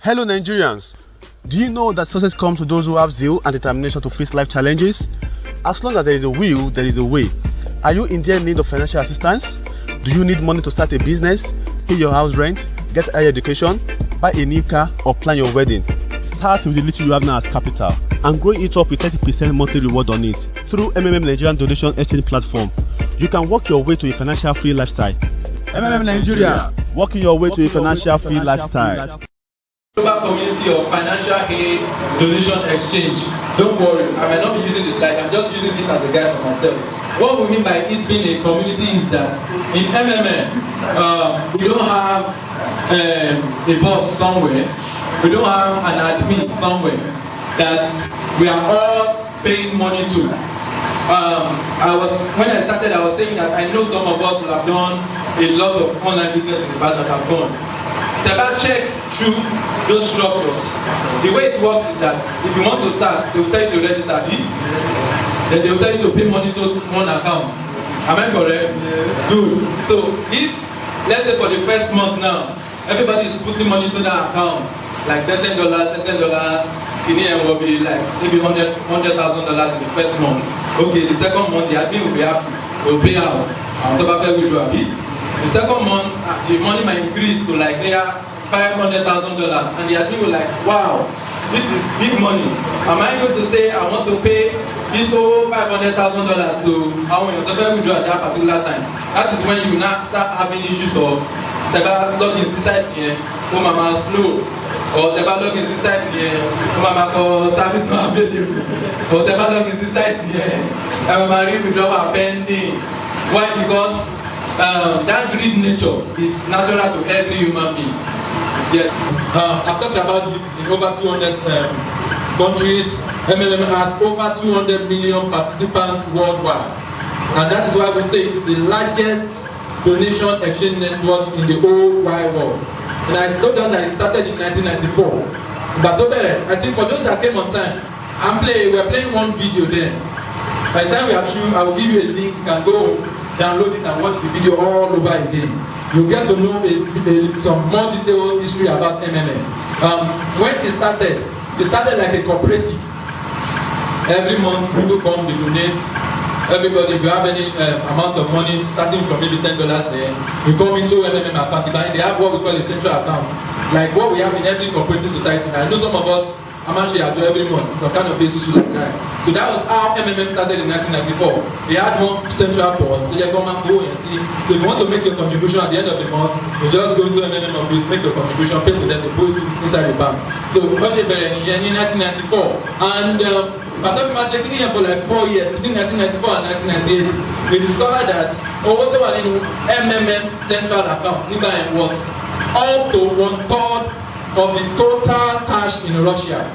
Hello Nigerians, do you know that success comes to those who have zeal and determination to face life challenges? As long as there is a will, there is a way. Are you in dire need of financial assistance? Do you need money to start a business, pay your house rent, get higher education, buy a new car or plan your wedding? Start with the little you have now as capital and grow it up with 30% monthly reward on it through MMMNigeria donation exchange platform. You can work your way to a financial free lifestyle. MMMNigeria, working your way to a financial free lifestyle. Global community of financial aid donation exchange. Don't worry, I might not be using this slide, I'm just using this as a guide for myself. What we mean by it being a community is that in MMM, we don't have a boss somewhere, we don't have an admin somewhere that we are all paying money to. When I started, I was saying that I know some of us will have done a lot of online business in the past that have gone. Check through those structures. The way it works is that if you want to start, they will tell you to register, then they will tell you to pay money to one account. Am I correct? Good. So if, let's say for the first month now, everybody is putting money to that account, like $10, $10, will be like maybe $100,000 in the first month. Okay, the second month the admin will be happy, will pay out. The second month, the money might increase to like $500,000, and the admin will like, wow, this is big money. Am I going to say I want to pay this whole $500,000 to how many withdraw at that particular time? That is when you now start having issues of the login society, oh mama slow, or the login society, oh mama service not available, or the login society, mama withdrawal pending. Why? Because that greed nature is natural to every human being. Yes. I've talked about this in over 200 countries. MLM has over 200 million participants worldwide. And that is why we say it's the largest donation exchange network in the whole wide world. And I told us that it started in 1994. But I think for those that came on time, we are playing one video then. By the time we are through, I will give you a link. You can go download it and watch the video all over again. You get to know some more detailed history about MMM. When it started like a cooperative. Every month people come, they donate. Everybody, if you have any amount of money, starting from maybe $10 there, you come into MMM account. They have what we call a central account, like what we have in every cooperative society. I know some of us, I'm actually do every month, some kind of basis like that. So that was how MMM started in 1994. They had one central pause, so you come and go and see. So if you want to make your contribution at the end of the month, you just go to MMM office, make your contribution, pay to them, they put it inside the bank. So we got it in 1994. And I'm talking about checking here for like 4 years, between 1994 and 1998. We discovered that MMM central account was up to 1/3 of the total cash in Russia.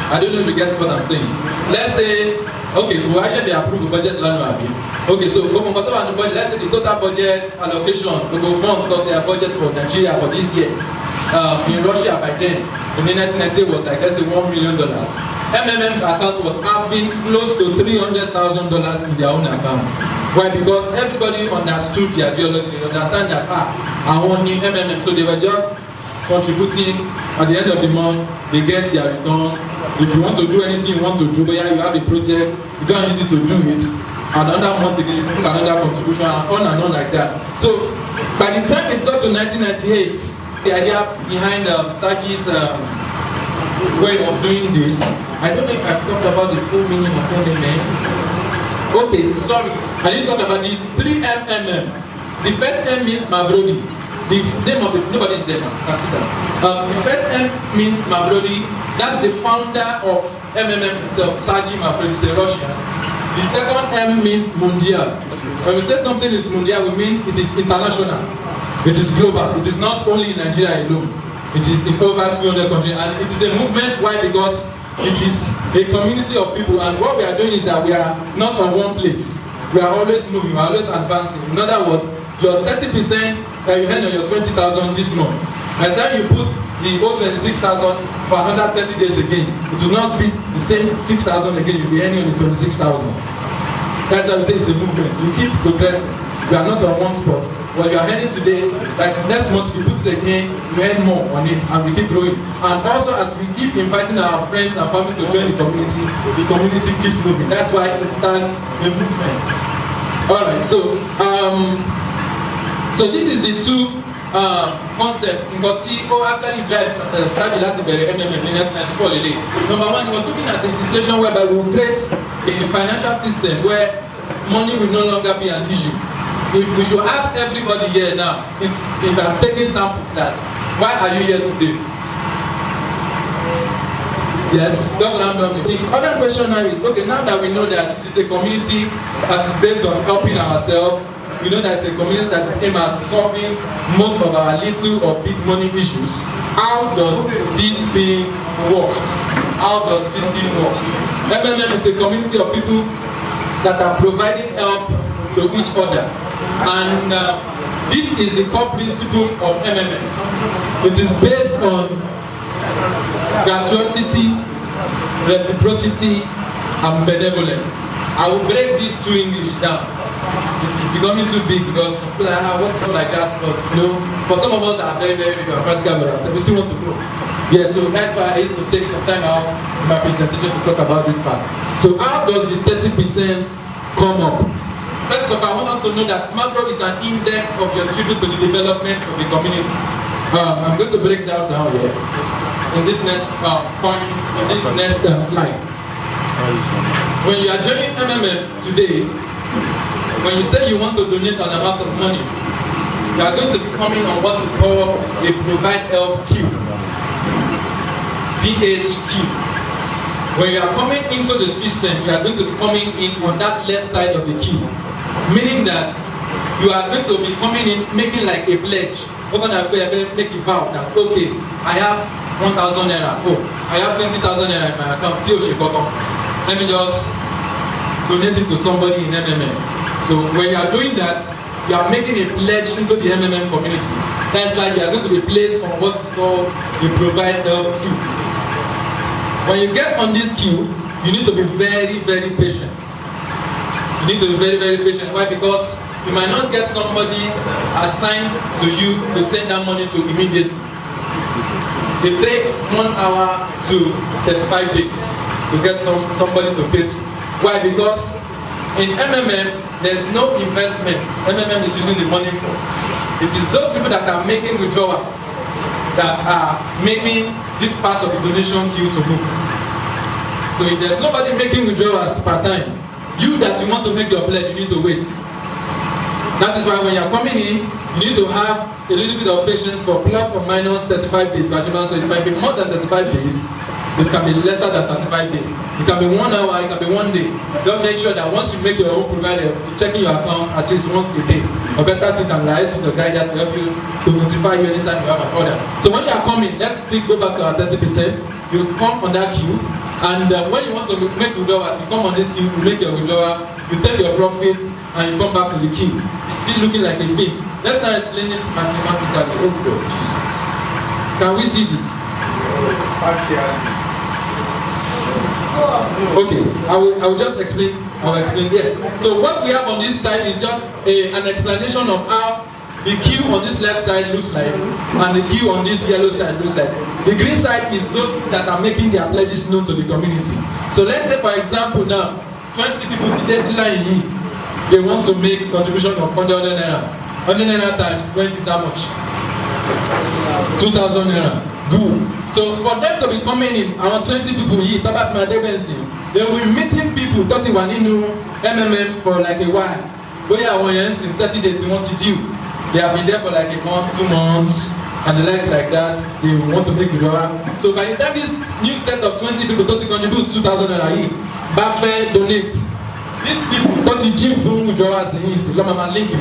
I don't know if you get what I'm saying. Let's say, okay, we actually approve the budget annually. Okay, so let's say the total budget allocation, the funds got their budget for Nigeria for this year. In Russia by then, in 1990 was like, let's say $1 million. MMM's account was having close to $300,000 in their own account. Why? Because everybody understood the ideology, they understand that, I want new MMM, so they were just contributing. At the end of the month, they get their return. If you want to do anything you want to do, but yeah, you have a project, you don't need to do it. Another month again, you put another contribution, and on like that. So by the time it got to 1998, the idea behind Saji's way of doing this, I don't know if I've talked about the full meaning of MMM. Okay, sorry, I didn't talk about the 3 MMM. The first M means Mabrodi. The name of it, nobody is there now, consider. The first M means Mabrodi. That's the founder of MMM himself, Saji Mabrodi, he's a Russian. The second M means Mundial. When we say something is Mundial, we mean it is international. It is global. It is not only in Nigeria alone. It is in over 200 countries. And it is a movement. Why? Because it is a community of people. And what we are doing is that we are not on one place. We are always moving. We are always advancing. In other words, your 30% that you earn on your 20,000 this month, by the time you put the whole 26,000 for another 30 days again, it will not be the same 6,000 again. You'll be earning on the 26,000. That's why we say it's a movement. You keep progressing. We are not on one spot. what you are earning today, like next month you put it again, you earn more on it, and we keep growing. And also, as we keep inviting our friends and family to join the community keeps moving. That's why it starts a movement. Alright, so this is the two concepts nǹkan tí ó actually drives Sabi láti bẹ̀rẹ̀ MMM ní 1994 Number one, he was looking at a situation whereby we will create a financial system where money will no longer be an issue. If we should ask everybody here now, if I'm taking samples, that why are you here today? Yes, that's what I'm doing. The other question now is, okay, now that we know that it is a community that is based on helping ourselves, we know that it's a community that is aimed at solving most of our little or big money issues. How does this thing work? How does this thing work? MMM is a community of people that are providing help to each other. And this is the core principle of MMM. It is based on gratuity, reciprocity, and benevolence. I will break these two English down. It is becoming too big because what's not like that, but for some of us that are very, very big and practical with us, we still want to grow. Yeah, so that's why I used to take some time out in my presentation to talk about this part. So how does the 30% come up? First of all, I want us to know that macro is an index of your tribute to the development of the community. I'm going to break that down here in this next point, in this next slide. When you are joining MMM today, when you say you want to donate an amount of money, you are going to be coming on what we call a provide help queue, PHQ. When you are coming into the system, you are going to be coming in on that left side of the queue. Meaning that you are going to be coming in making like a pledge. Open that way, make a vow that okay, I have 1,000 naira. Oh, I have 20,000 naira in my account. Let me just donate it to somebody in MMM. So when you are doing that, you are making a pledge into the MMM community. That's why you are going to be placed on what is called the provide help queue. When you get on this queue, you need to be very, very patient. You need to be very, very patient. Why? Because you might not get somebody assigned to you to send that money to immediately. It takes 1 hour to 35 days to get somebody to pay to. Why? Because in MMM, there's no investment. MMM is using the money for. It is those people that are making withdrawals that are making this part of the donation queue to move. So if there's nobody making withdrawals per time, you that you want to make your pledge, you need to wait. That is why when you are coming in, you need to have a little bit of patience for plus or minus 35 days. So it might be more than 35 days. It can be lesser than 35 days. It can be 1 hour, it can be 1 day. Just make sure that once you make your own provider, you're checking your account at least once a day. Or better sit and liaise with your guy that will help you to notify you anytime you have an order. So when you are coming, let's go back to our 30%. You come on that queue, and when you want to make withdrawal, you come on this queue, you make your withdrawal, you take your profit, and you come back to the queue. It's still looking like a thing. Let's not explain it mathematically. Oh God, Jesus. Can we see this? Okay, I will just explain. I will explain. Yes. So what we have on this side is just an explanation of how the queue on this left side looks like, and the queue on this yellow side looks like. The green side is those that are making their pledges known to the community. So let's say, for example, now 20 people today line, they want to make a contribution of 100 naira. 100 naira times 20 is how much? 2,000 naira. Good. So for them to be coming in, our 20 people here, they will be meeting people 31 in MMM for like a while. But yeah, when you're in 30 days, you want to do. They have been there for like a month, 2 months, and the likes like that. They want to make withdrawal. So by the time this new set of 20 people to contribute 2,000 naira here, back there donate. These people got to give withdrawals in his link.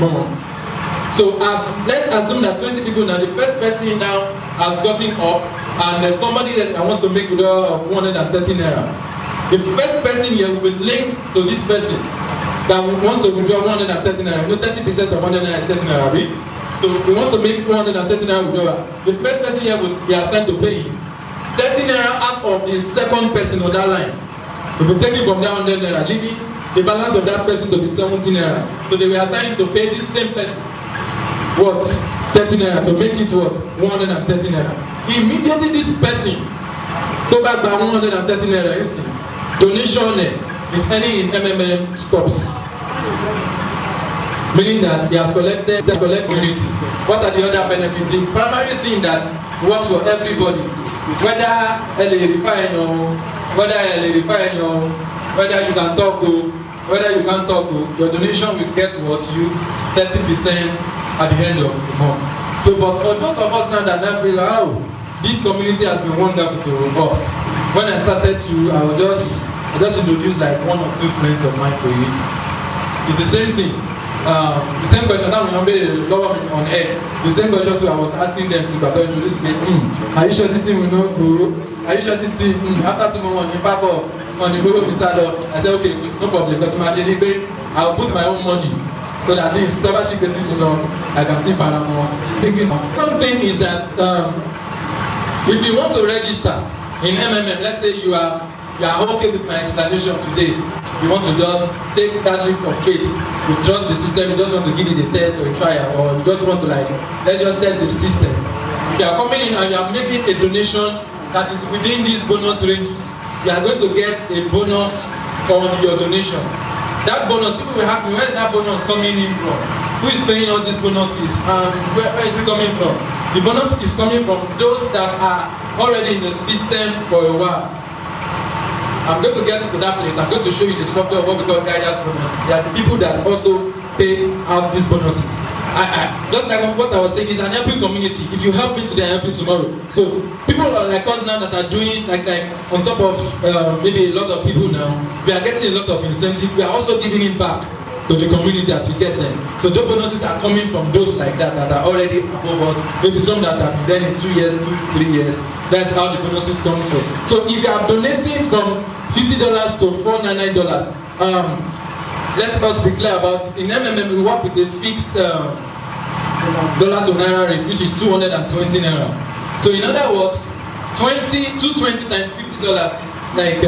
So let's assume that 20 people now, the first person now has gotten up, and there's somebody that wants to make withdrawal of 130 naira. The first person here will link to this person that wants to withdraw 130 naira. You know, 30% of 100 naira is 30 naira, right? So he wants to make 130 naira withdrawal. The first person here will be assigned to pay him 30 naira out of the second person on that line. He will take it from that 100 naira, leaving the balance of that person to be 70 naira. So they will assign him to pay this same person. what 30 naira to make it what 130 naira. Immediately this person go back by 130 naira. Donation is earning in MMM stops, meaning that he has collected community. What are the other benefits? The primary thing that works for everybody, whether whether you can talk to, whether you can't talk to, your donation will get what you 30% at the end of the month. So, but for those of us now that feel, oh, this community has been wonderful to us. When I started to, I just introduce like 1 or 2 friends of mine to it. It's the same thing. The same question now when I'm on air. The same question too. I was asking them to introduce me. Are you sure this thing will not grow? Are you sure this thing? After tomorrow morning, pack up on the Google Visado. I said, okay, no problem. But I'll put my own money so that if scholarship getting I can see Panama. One thing is that if you want to register in MMM, let's say you are okay with my explanation today. You want to just take that leap of faith. You trust the system. You just want to give it a test or a trial, or you just want to let's just test the system. If you are coming in and you are making a donation that is within these bonus ranges, you are going to get a bonus on your donation. That bonus, people will ask me, where is that bonus coming in from? Who is paying all these bonuses? And where is it coming from? The bonus is coming from those that are already in the system for a while. I'm going to get to that place. I'm going to show you the structure of what we call guidance bonus. There are the people that also pay out these bonuses. Just like what I was saying, is an helping community. If you help me today, I help you tomorrow. So people like us now that are doing like on top of maybe a lot of people now, we are getting a lot of incentive. We are also giving it back to the community as we get them. So those bonuses are coming from those like that are already above us. Maybe some that have been there in 2 years, 2, 3 years. That's how the bonuses come from. So if you are donating from $50 to $499, let us be clear about in MMM we work with a fixed dollar to naira rate, which is 220 naira. So in other words, 220 times $50 is like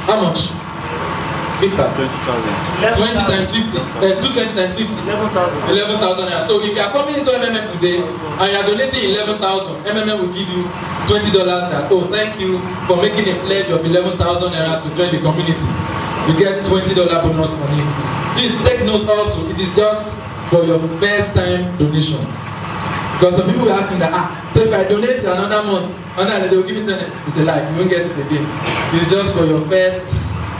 how much? 20 times 50, 220 times 50, 11,000 naira. So if you are coming into MMM today and you are donating 11,000, MMM will give you $20 that, oh, thank you for making a pledge of 11,000 naira to join the community. You get $20 bonus on it. Please take note also, it is just for your first time donation. Because some people are asking that, so if I donate another month, and then they will give it to us, it's a lie, you won't get it again. It's just for your first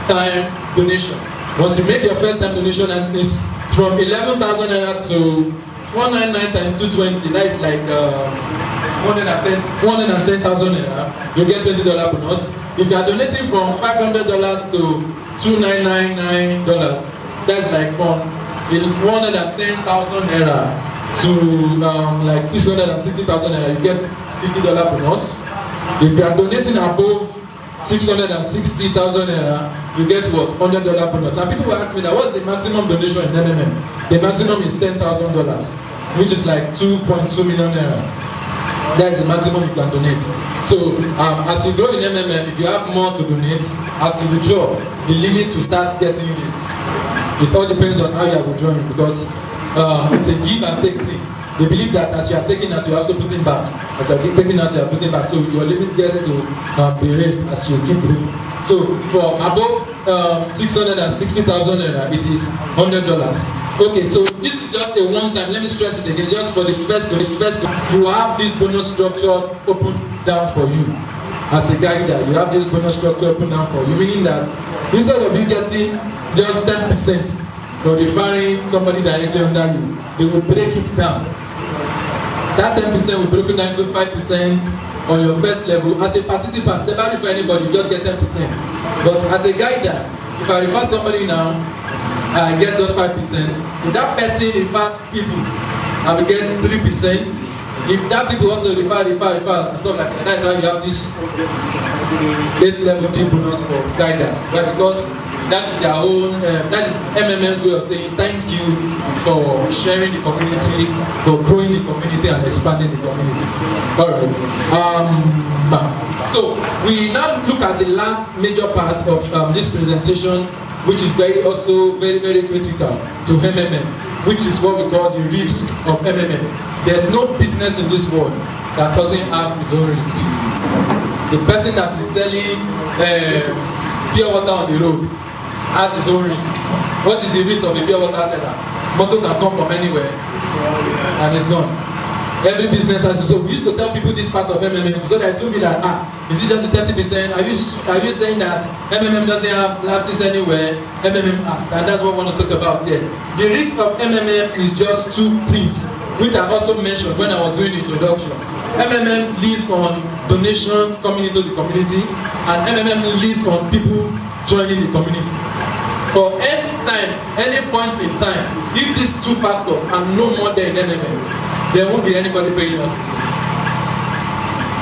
time donation. Once you make your first time donation, and it's from 11,000 naira to 199 times 220, that is like 110,000 naira, you get $20 bonus. If you are donating from $500 to $2,999, that's like from 110,000 naira to like 660,000 naira, you get $50 bonus. If you are donating above 660,000 naira, you get what? $100 bonus. And people will ask me that what's the maximum donation in MMM? The maximum is $10,000, which is like 2.2 million naira. That's the maximum you can donate. So as you grow in MMM, if you have more to donate, as you withdraw, the limits will start getting raised. It all depends on how you are withdrawing, because it's a give and take thing. They believe that as you are taking out, you are also putting back. As you are taking out, you are putting back. So your limit gets to be raised as you keep doing. So for above 660,000 naira, it is $100. Okay, so this is just a one-time. Let me stress it again. Just for the first, you have this bonus structure open down for you. As a guider, you have this bonus structure open down for you, meaning that instead of you getting just 10% for referring somebody directly under you, they will break it down. That 10% will be broken down to 5% on your first level. As a participant, never refer anybody, you just get 10%. But as a guider, if I refer somebody now, I get just 5%. If that person refers people, I will get 3%. If that people also refer, so like that's how you have this 8-level team bonus for guidance. Right? Because that is their own, that is MMM's way of saying thank you for sharing the community, for growing the community and expanding the community. Alright. So we now look at the last major part of this presentation, which is also very, very critical to MMM. which is what we call the risk of MMM. There's no business in this world that doesn't have its own risk. The person that is selling pure water on the road has his own risk. What is the risk of a pure water seller? Motor can come from anywhere and it's gone. Every business has to. So we used to tell people this part of MMM so that it will be like, is it just the 30%? Are you saying that MMM doesn't have lapses anywhere? MMM has, and that's what we want to talk about here. The risk of MMM is just two things, which I also mentioned when I was doing the introduction. MMM lives on donations coming into the community, and MMM lives on people joining the community. For any time, any point in time, if these two factors are no more than MMM, there won't be anybody paying us.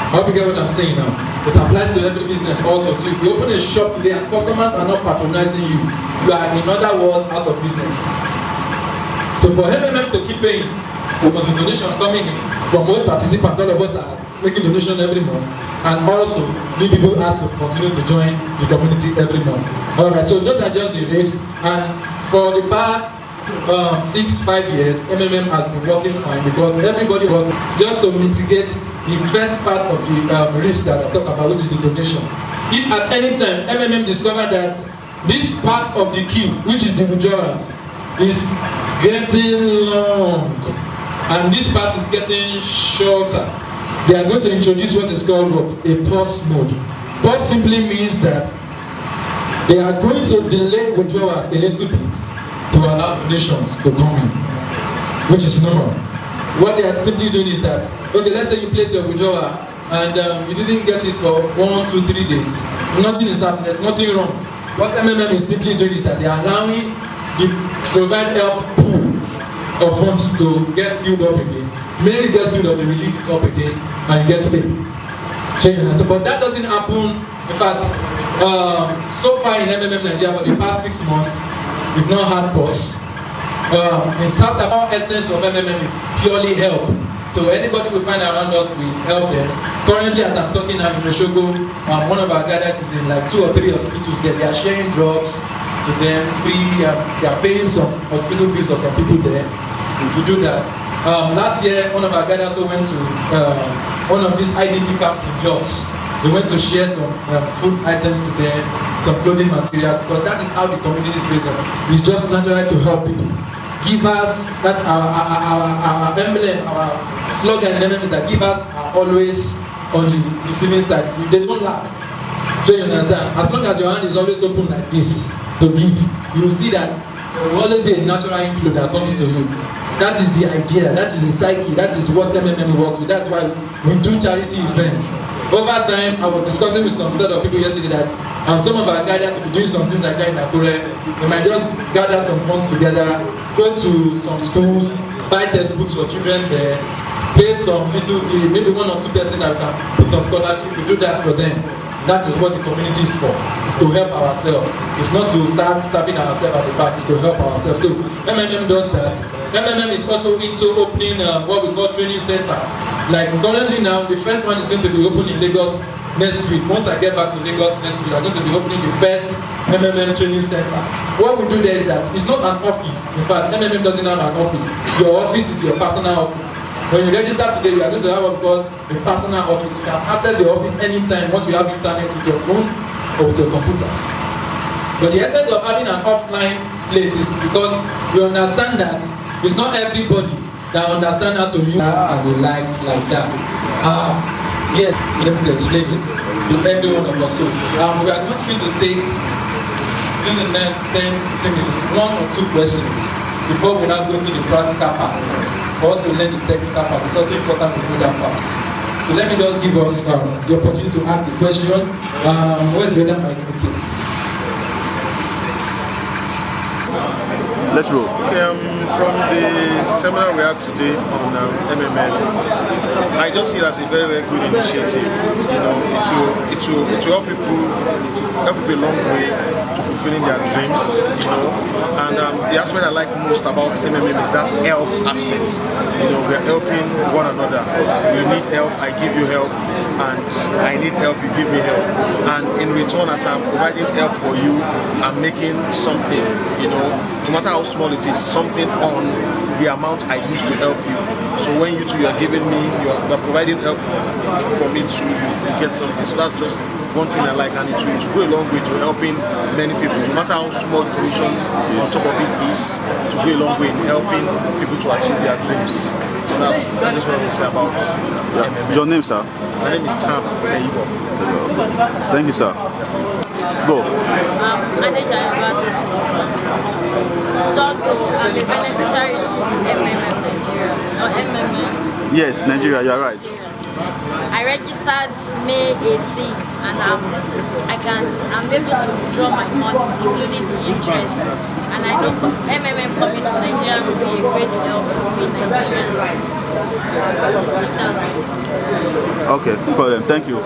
I hope you get what I'm saying now. It applies to every business also. So if you open a shop today and customers are not patronizing you, you are in other words out of business. So for MMM to keep paying, there must be donation coming in from all participants. All of us are making donation every month, and also new people ask to continue to join the community every month. All right. So those are just the rates, and for the past 6-5 years, MMM has been working fine because everybody was just to mitigate the first part of the risk that I talk about, which is the donation. If at any time MMM discovered that this part of the queue, which is the withdrawals, is getting long and this part is getting shorter, they are going to introduce what is called a pause mode. Pause simply means that they are going to delay withdrawals a little bit to allow donations to come in, which is normal. What they are simply doing is that, okay, let's say you place your withdrawal and you didn't get it for 1, 2, 3 days. Nothing is happening, there's nothing wrong. What MMM is simply doing is that they are allowing the provide help pool of funds to get filled up again. Maybe it gets filled up, they release it up again and get paid. But that doesn't happen. In fact, so far in MMMNigeria for the past 6 months, we've not had pause. In South Africa, our essence of MMM is purely help. So anybody we find around us, we help them. Currently, as I'm talking now in Oshogo, one of our guys is in like 2 or 3 hospitals there. They are sharing drugs to them free. They are paying some hospital bills of some people there to do that. Last year, one of our guys also went to one of these IDP camps in Jos. They went to share some food items to them, some clothing materials, because that is how the community is raised. It's just natural to help people. Givers, that's our emblem, our slogan is that givers are always on the receiving side. They don't lack. So you understand? As long as your hand is always open like this to give, you will see that there will always be a natural inflow that comes to you. That is the idea, that is the psyche, that is what MMM works with. That's why we do charity events. Over time, I was discussing with some set of people yesterday that some of our guiders will be doing some things like that in Akure. They might just gather some funds together, go to some schools, buy textbooks for children there, pay some little fee, maybe 1 or 2 persons that we can put on scholarship, we do that for them. That is what the community is for. It's to help ourselves. It's not to start stabbing ourselves at the back, it's to help ourselves. So MMM does that. MMM is also into opening what we call training centers. Like currently now, the first one is going to be open in Lagos next week. Once I get back to Lagos next week, we are going to be opening the first MMM training center. What we do there is that it's not an office. In fact, MMM doesn't have an office. Your office is your personal office. When you register today, you are going to have what we call a personal office. You can access your office anytime once you have internet with your phone or with your computer. But the essence of having an offline place is because we understand that it's not everybody that understand how to use and the likes like that. Yes, let me explain it to every one of us. So we are just going to take in the next 10 minutes 1 or 2 questions before we now go to the practical part. For us to learn the technical part, it's also important to do that part. So let me just give us the opportunity to ask the question. Where's the other mic? Okay. Let's roll. Okay, from the seminar we had today on MMM, I just see it as a very, very good initiative. You know, it will help people a long way to fulfilling their dreams. You know, and the aspect I like most about MMM is that help aspect. You know, we're helping one another. You need help, I give you help. and I need help, you give me help. And in return, as I'm providing help for you, I'm making something, you know, no matter how small it is, something on the amount I used to help you. So when you two, you're giving me, you're providing help for me to get something. So that's just one thing I like, and it will go a long way to helping many people, no matter how small the commission on top of it is, to go a long way in helping people to achieve their dreams. So that's just what I want to say about MMM. Your name, sir? My name is Tam Teibo. Thank you, sir. Go. Manager about this. I'm a beneficiary of MMMNigeria or MMM. Yes, Nigeria, you're right. I registered May 18 and I'm able to withdraw my money, including the interest. And I know MMM coming to Nigeria will be a great help to we Nigerians. Okay, no problem. Thank you.